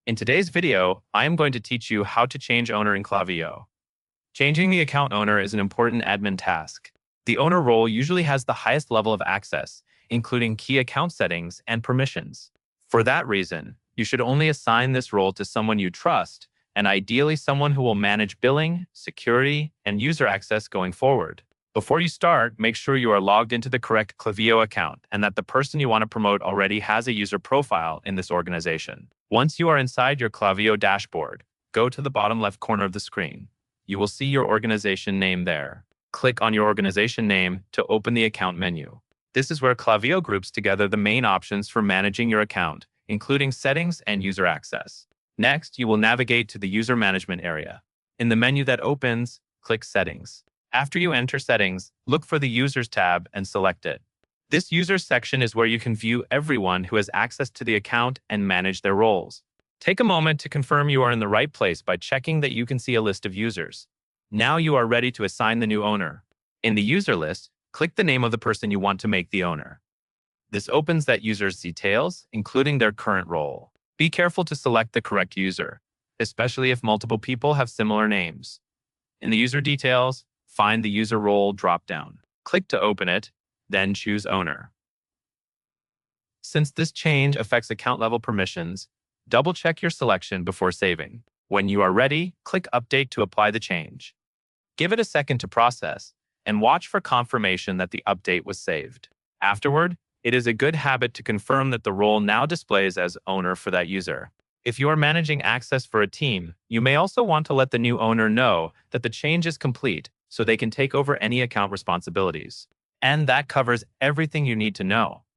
In today's video, I am going to teach you how to change owner in Klaviyo. Changing the account owner is an important admin task. The owner role usually has the highest level of access, including key account settings and permissions. For that reason, you should only assign this role to someone you trust, and ideally someone who will manage billing, security, and user access going forward. Before you start, make sure you are logged into the correct Klaviyo account and that the person you want to promote already has a user profile in this organization. Once you are inside your Klaviyo dashboard, go to the bottom left corner of the screen. You will see your organization name there. Click on your organization name to open the account menu. This is where Klaviyo groups together the main options for managing your account, including settings and user access. Next, you will navigate to the user management area. In the menu that opens, click Settings. After you enter Settings, look for the Users tab and select it. This Users section is where you can view everyone who has access to the account and manage their roles. Take a moment to confirm you are in the right place by checking that you can see a list of users. Now you are ready to assign the new owner. In the user list, click the name of the person you want to make the owner. This opens that user's details, including their current role. Be careful to select the correct user, especially if multiple people have similar names. In the user details, find the user role drop-down. Click to open it, then choose Owner. Since this change affects account-level permissions, double-check your selection before saving. When you are ready, click Update to apply the change. Give it a second to process, and watch for confirmation that the update was saved. Afterward, it is a good habit to confirm that the role now displays as owner for that user. If you are managing access for a team, you may also want to let the new owner know that the change is complete so they can take over any account responsibilities. And that covers everything you need to know.